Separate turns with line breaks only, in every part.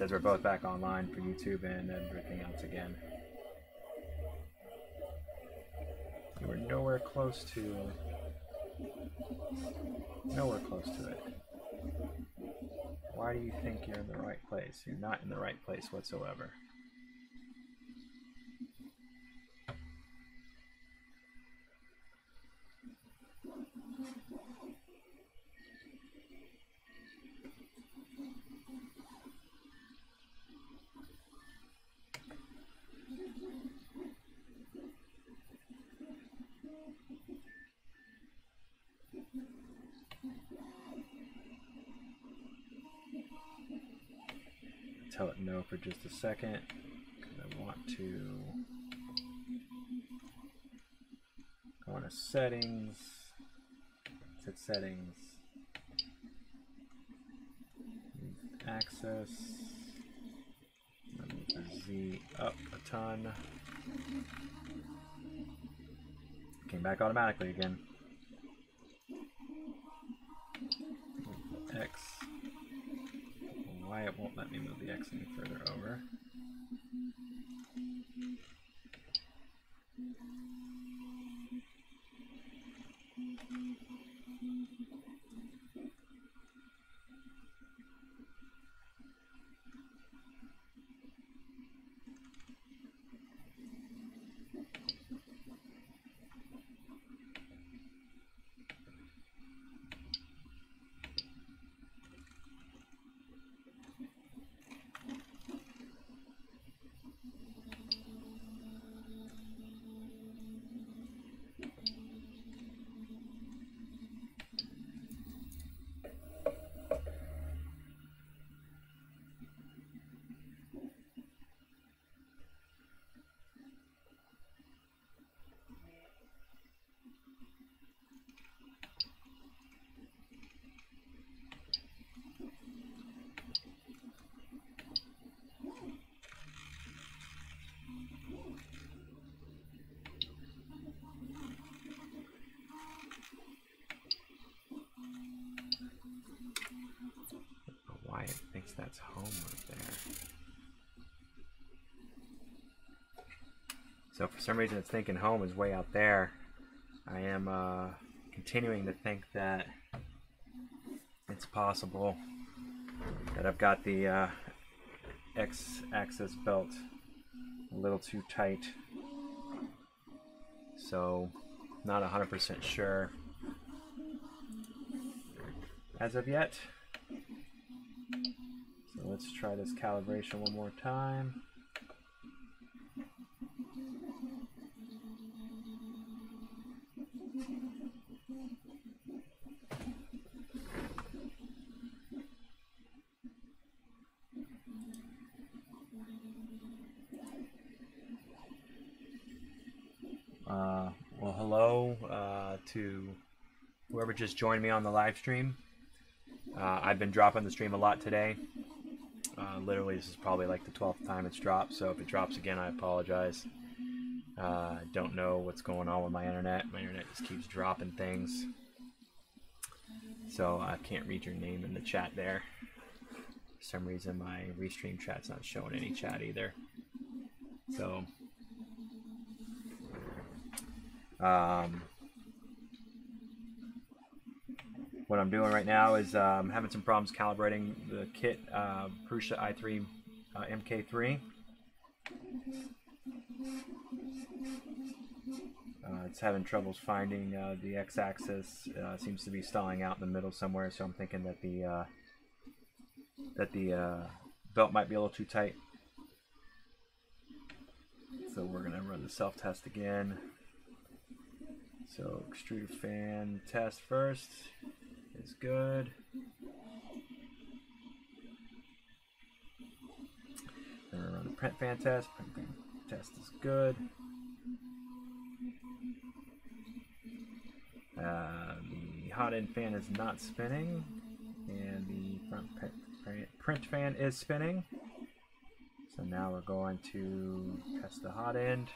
says we're both back online for YouTube and everything else again. You were nowhere close to it. Why do you think you're in the right place? You're not in the right place whatsoever. Tell it no for just a second, because I want to go into settings, set settings, access, move the Z up a ton, came back automatically again, move the X. Why it won't let me move the X any further over. Why it thinks that's home right there. So for some reason it's thinking home is way out there. I am continuing to think that it's possible that I've got the X-axis belt a little too tight. So not 100% sure as of yet. So let's try this calibration one more time. Well, hello to whoever just joined me on the live stream. I've been dropping the stream a lot today. Literally, this is probably like the 12th time it's dropped, so if it drops again, I apologize. I don't know what's going on with my internet. My internet just keeps dropping things. So I can't read your name in the chat there. For some reason, my restream chat's not showing any chat either. So what I'm doing right now is having some problems calibrating the kit Prusa i3 MK3. It's having troubles finding the X-axis. Seems to be stalling out in the middle somewhere, so I'm thinking that the belt might be a little too tight. So we're gonna run the self-test again. So extruder fan test first is good. Then we're gonna run the print fan test. Print fan test is good. The hot end fan is not spinning, and the front print fan is spinning. So now we're going to test the hot end.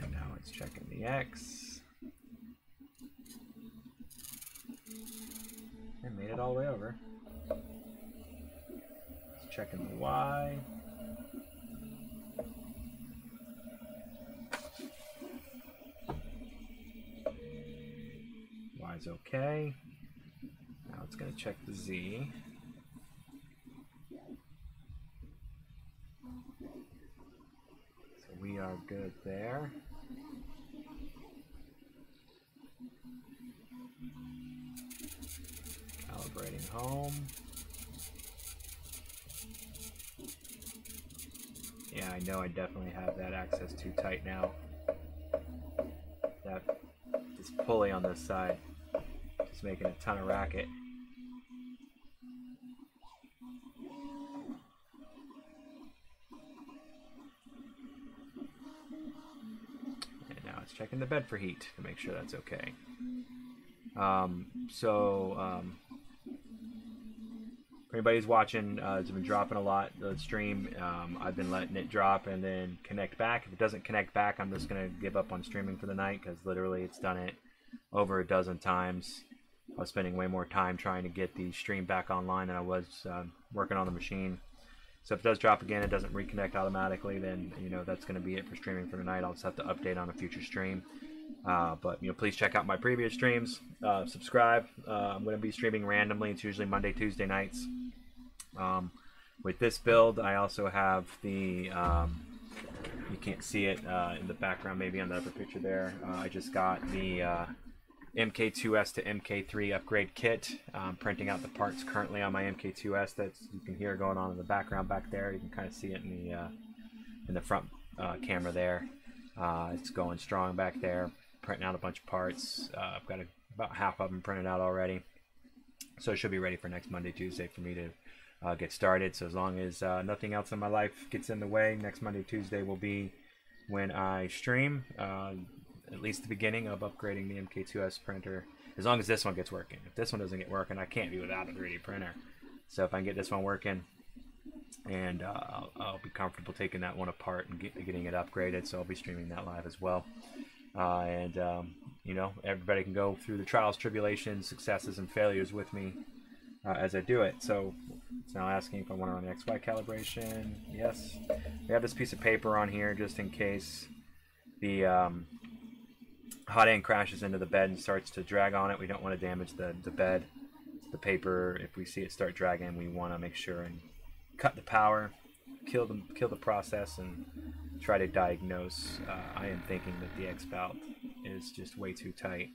And now it's checking the X. And made it all the way over. It's checking the Y. Y is okay. Now it's going to check the Z. So we are good there. Calibrating home. Yeah, I know I definitely have that access too tight now. That this pulley on this side is making a ton of racket. And now it's checking the bed for heat to make sure that's okay. If anybody's watching, it's been dropping a lot, the stream. I've been letting it drop and then connect back. If it doesn't connect back, I'm just going to give up on streaming for the night, because literally it's done it over a dozen times. I was spending way more time trying to get the stream back online than I was working on the machine. So if it does drop again, it doesn't reconnect automatically, then that's going to be it for streaming for tonight. I'll just have to update on a future stream. But please check out my previous streams. Subscribe. I'm going to be streaming randomly. It's usually Monday, Tuesday nights. With this build, I also have the you can't see it in the background, maybe on the upper picture there. I just got the MK2S to MK3 upgrade kit. I'm printing out the parts currently on my MK2S. That you can hear going on in the background back there. You can kind of see it in the front camera there. It's going strong back there. Printing out a bunch of parts. I've got about half of them printed out already, so it should be ready for next Monday, Tuesday for me to get started. So as long as nothing else in my life gets in the way, next Monday, Tuesday will be when I stream. At least the beginning of upgrading the MK2S printer, as long as this one gets working. If this one doesn't get working, I can't be without a 3D printer. So if I can get this one working, and I'll be comfortable taking that one apart and getting it upgraded, so I'll be streaming that live as well. Everybody can go through the trials, tribulations, successes, and failures with me as I do it. So it's now asking if I want to run the XY calibration. Yes. We have this piece of paper on here just in case the hot end crashes into the bed and starts to drag on it. We don't want to damage the bed. The paper, if we see it start dragging, we want to make sure and cut the power, kill the process, and try to diagnose. I am thinking that the X spout is just way too tight,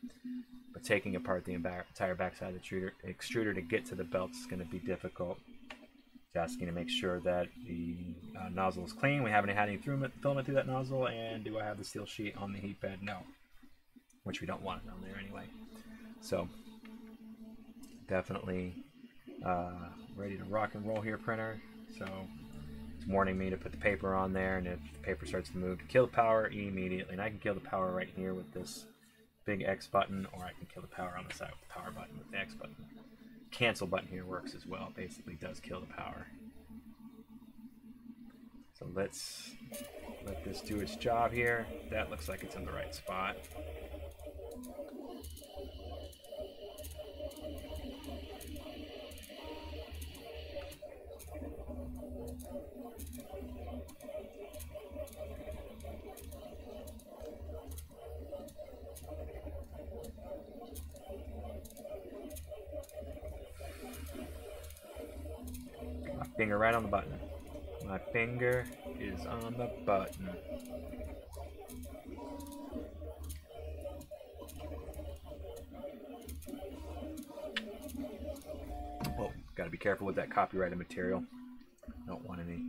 but taking apart the entire backside of the extruder to get to the belt is going to be difficult. It's asking to make sure that the nozzle is clean. We haven't had any filament through that nozzle, and do I have the steel sheet on the heat bed? No, which we don't want it on there anyway. So definitely ready to rock and roll here, printer. So it's warning me to put the paper on there, and if the paper starts to move, to kill the power immediately. And I can kill the power right here with this big X button, or I can kill the power on the side with the power button with the X button. Cancel button here works as well. It basically does kill the power. So let's let this do its job here. That looks like it's in the right spot. My finger right on the button. My finger is on the button. Oh, gotta be careful with that copyrighted material. Don't want any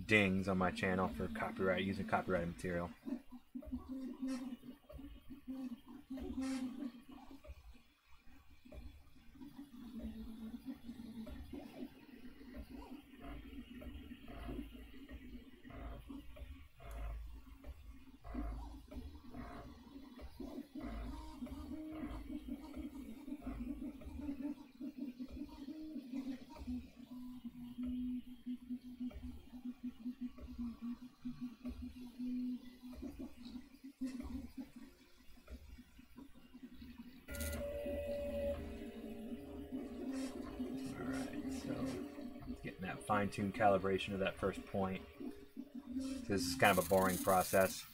dings on my channel for using copyrighted material. Getting that fine-tuned calibration of that first point. This is kind of a boring process.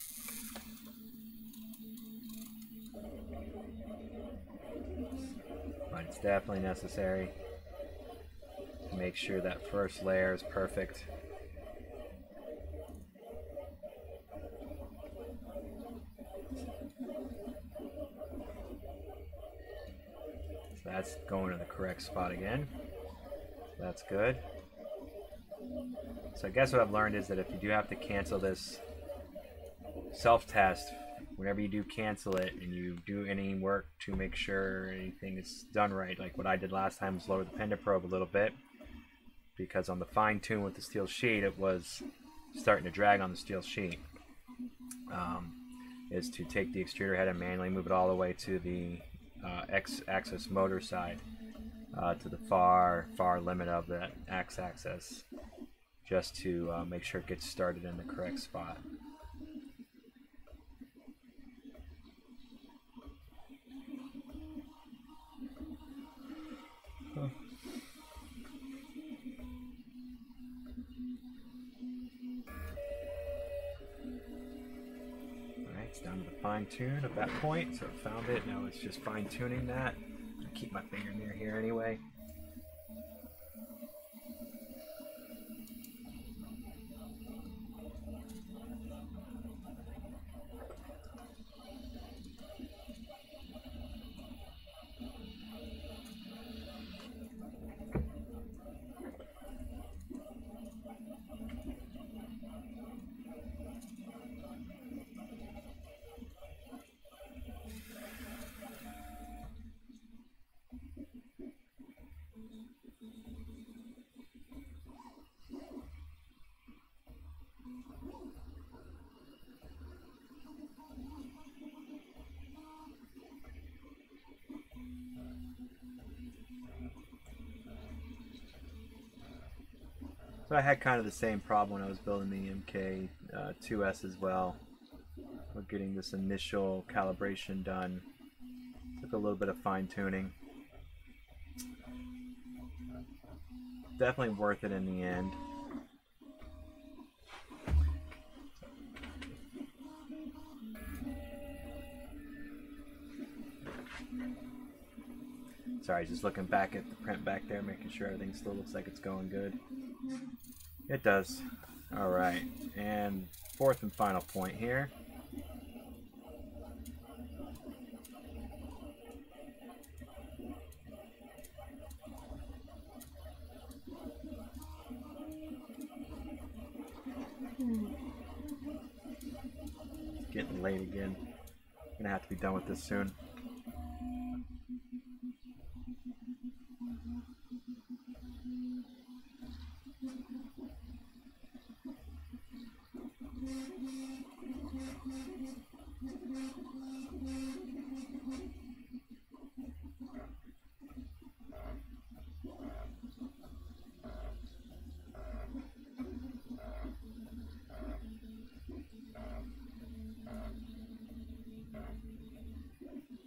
But it's definitely necessary to make sure that first layer is perfect. So that's going to the correct spot again. That's good. So I guess what I've learned is that if you do have to cancel this self-test, whenever you do cancel it and you do any work to make sure anything is done right, like what I did last time was lower the pin to probe a little bit, because on the fine tune with the steel sheet it was starting to drag on the steel sheet, is to take the extruder head and manually move it all the way to the X-axis motor side, to the far limit of the X-axis, just to make sure it gets started in the correct spot. Alright, it's down to the fine tune of that point, so I found it. Now it's just fine tuning that. I keep my finger near here anyway. So I had kind of the same problem when I was building the MK2S as well. We're getting this initial calibration done. Took a little bit of fine tuning. Definitely worth it in the end. Sorry, just looking back at the print back there, making sure everything still looks like it's going good. It does. Alright, and fourth and final point here. It's getting late again. I'm gonna have to be done with this soon.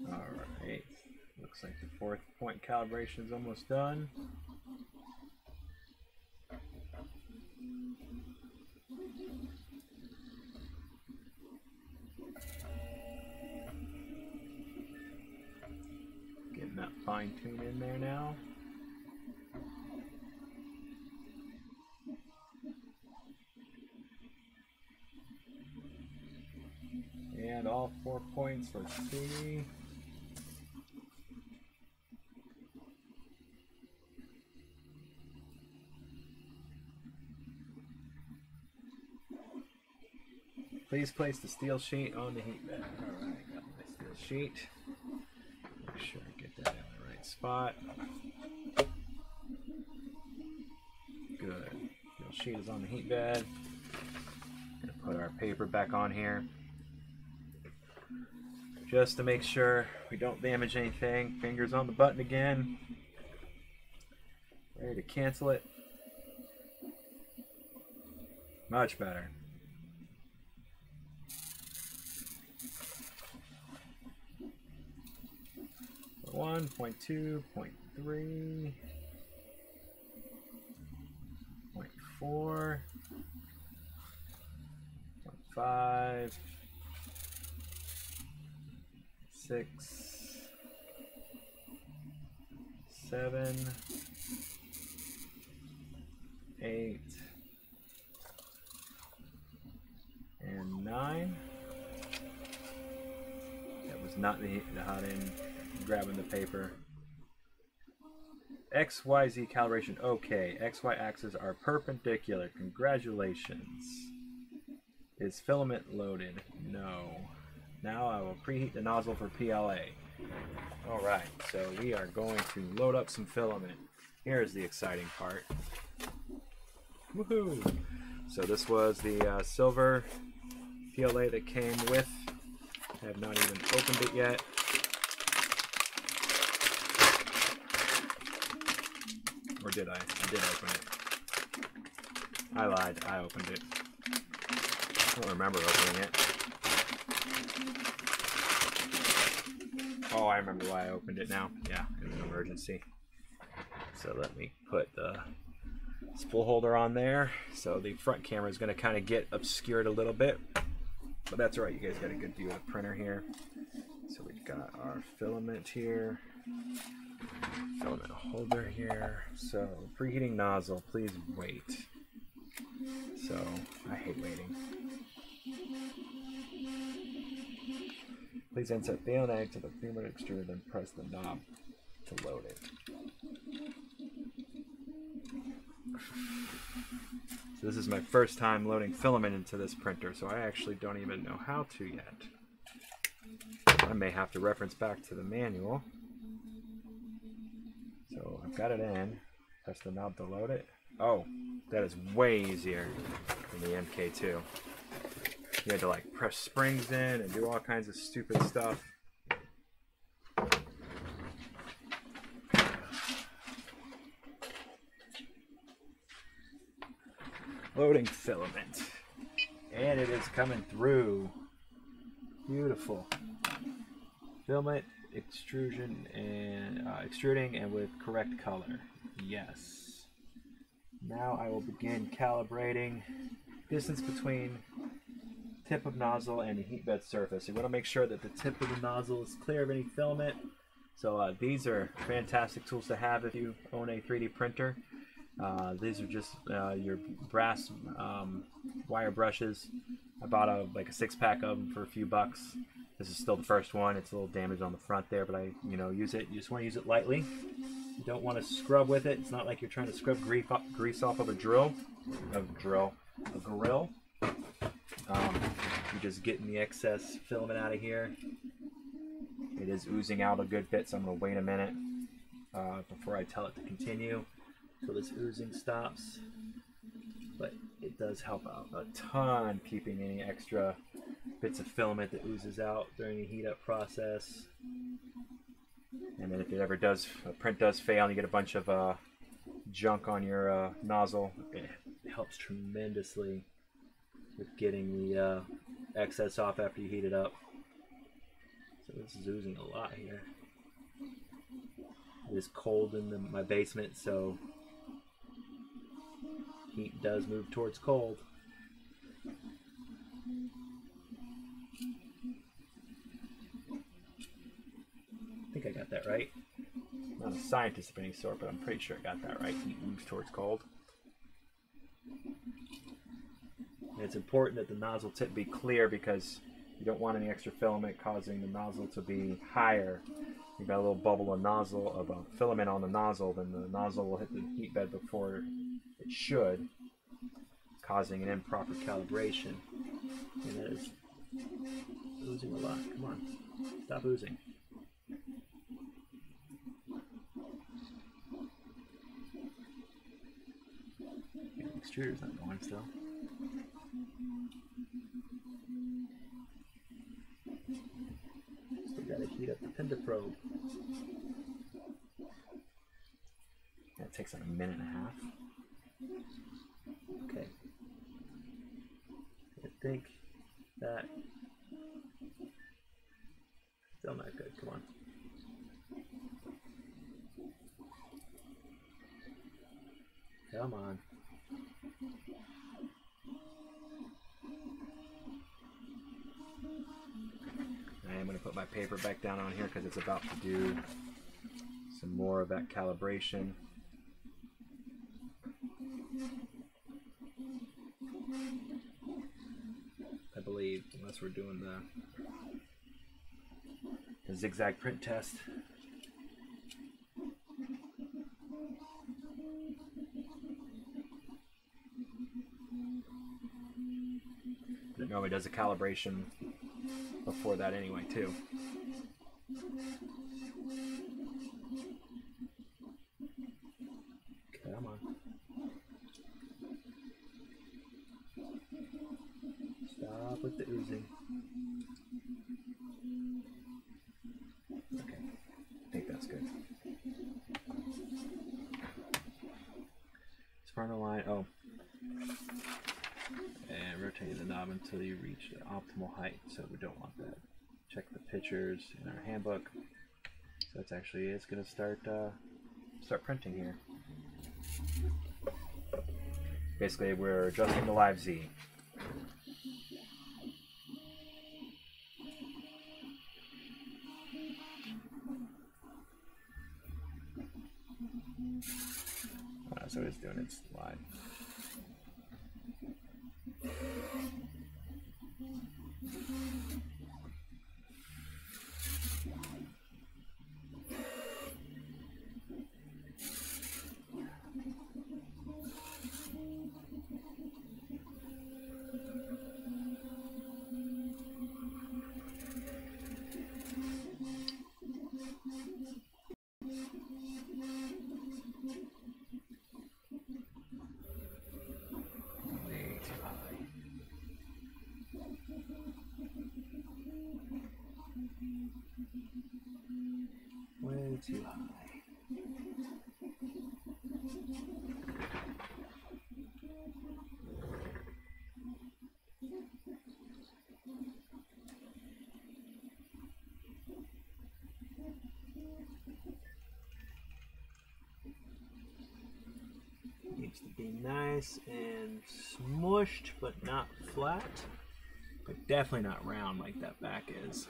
Alright, looks like the fourth point calibration is almost done. Getting that fine tune in there now. And all 4 points, let's see. Please place the steel sheet on the heat bed. Alright, got my steel sheet. Make sure I get that in the right spot. Good. Steel sheet is on the heat bed. Gonna put our paper back on here, just to make sure we don't damage anything. Fingers on the button again. Ready to cancel it. Much better. .1, .2, .3, .4, .5, 6, 7, 8, and 9. That was not the hot end grabbing the paper. XYZ calibration. Okay, XY axes are perpendicular. Congratulations. Is filament loaded? No. Now I will preheat the nozzle for PLA. Alright, so we are going to load up some filament. Here's the exciting part. Woohoo! So this was the silver PLA that came with. I have not even opened it yet. Or did I? I did open it. I lied. I opened it. I don't remember opening it. Oh, I remember why I opened it now. Yeah, it was an emergency. So let me put the spool holder on there. So the front camera is going to kind of get obscured a little bit. But that's all right. You guys got a good view of the printer here. So we've got our filament here. Filament holder here. So preheating nozzle, please wait. So I hate waiting. Please insert the egg to the filament extruder, then press the knob to load it. So this is my first time loading filament into this printer, so I actually don't even know how to yet. I may have to reference back to the manual. So I've got it in. Press the knob to load it. Oh, that is way easier than the MK2. You had to like press springs in and do all kinds of stupid stuff. Loading filament. And it is coming through. Beautiful. Filament extrusion and extruding and with correct color. Yes. Now I will begin calibrating distance between tip of nozzle and the heat bed surface. You want to make sure that the tip of the nozzle is clear of any filament. So these are fantastic tools to have if you own a 3D printer. These are just your brass wire brushes. I bought like a 6-pack of them for a few bucks. This is still the first one. It's a little damaged on the front there, but I use it. You just want to use it lightly. You don't want to scrub with it. It's not like you're trying to scrub grease off of a grill. You're just getting the excess filament out of here. It is oozing out a good bit, so I'm going to wait a minute before I tell it to continue until this oozing stops. But it does help out a ton keeping any extra bits of filament that oozes out during the heat up process. And then if it ever does, a print does fail and you get a bunch of junk on your nozzle, it helps tremendously with getting the excess off after you heat it up. So this is oozing a lot here. It is cold in my basement, so heat does move towards cold. I think I got that right. I'm not a scientist of any sort, but I'm pretty sure I got that right. Heat moves towards cold. And it's important that the nozzle tip be clear because you don't want any extra filament causing the nozzle to be higher. You've got a little bubble of nozzle of filament on the nozzle, then the nozzle will hit the heat bed before it should, causing an improper calibration. And that is oozing a lot. Come on, stop oozing. The extruder's not going still. Still gotta heat up the pinda probe. That takes like a minute and a half. Okay. I think that still not good. Come on. Come on. I am going to put my paper back down on here because it's about to do some more of that calibration. I believe, unless we're doing the zigzag print test. It normally does a calibration before that anyway, too. Come on. Stop with the oozing. Okay, I think that's good. Front of the line, oh. And rotate the knob until you reach the optimal height, so we don't want that. Check the pictures in our handbook. So it's actually, it's going to start printing here. Basically, we're adjusting the live Z. So it's doing its live. Way too high. Needs to be nice and smushed, but not flat, but definitely not round like that back is.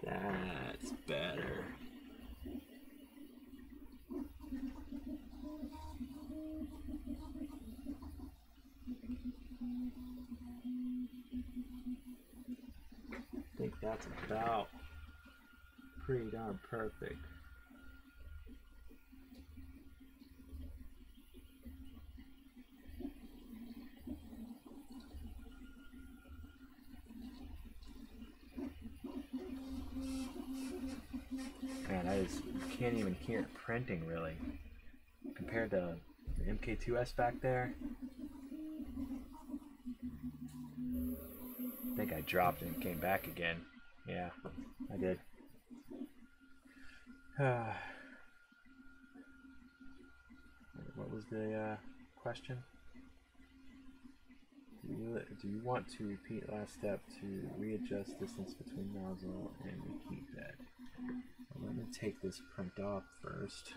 That's better. I think that's about pretty darn perfect. Man, that is, you can't even hear it printing really. Compared to the MK2S back there. I think I dropped it and came back again. Yeah, I did. What was the question? Do you want to repeat last step to readjust distance between nozzle and repeat that? Well, let me take this print off first.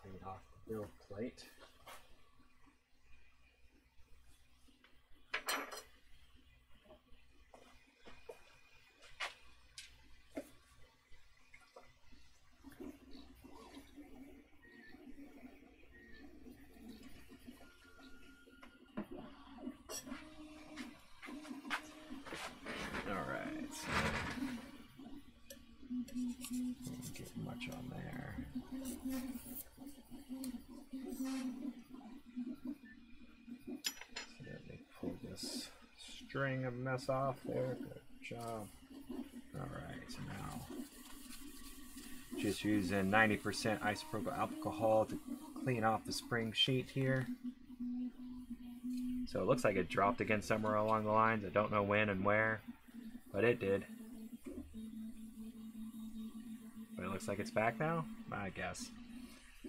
Clean off the bill plate. Don't get much on there. So let me pull this string of mess off there. Good job. Alright, so now just using 90% isopropyl alcohol to clean off the spring sheet here. So it looks like it dropped again somewhere along the lines. I don't know when and where, but it did. looks like it's back now, I guess.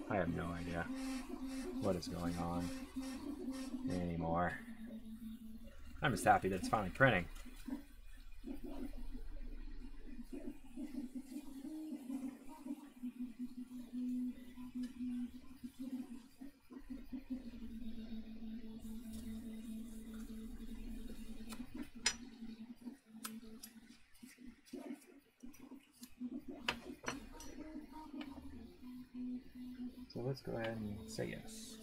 I have no idea what is going on anymore. I'm just happy that it's finally printing. So let's go ahead and say yes.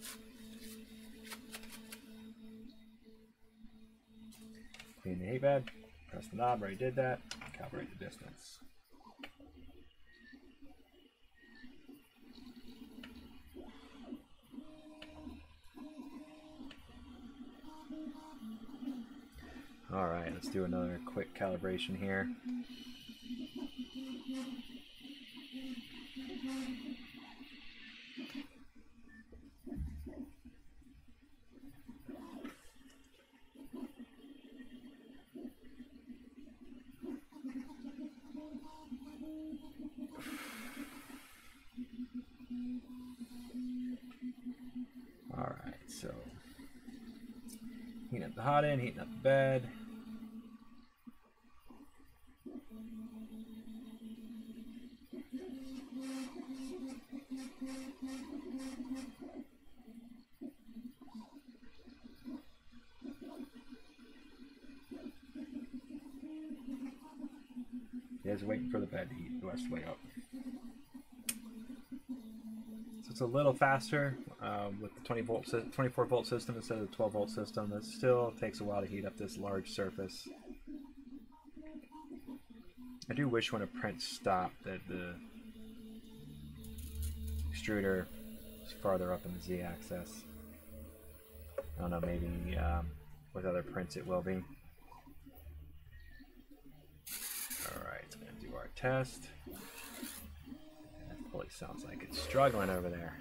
Clean the heat bed, press the knob, already did that, calibrate the distance. Alright, let's do another quick calibration here. Alright, so heating up the hot end, heating up the bed. You guys are waiting for the bed to heat the rest of the way up. So it's a little faster with the 24 volt system instead of the 12 volt system. It still takes a while to heat up this large surface. I do wish when a print stopped that the extruder is farther up in the z-axis. I don't know, maybe with other prints it will be. Alright, so I'm going to do our test. That pulley sounds like it's struggling over there.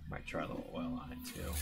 Might try a little oil on it too.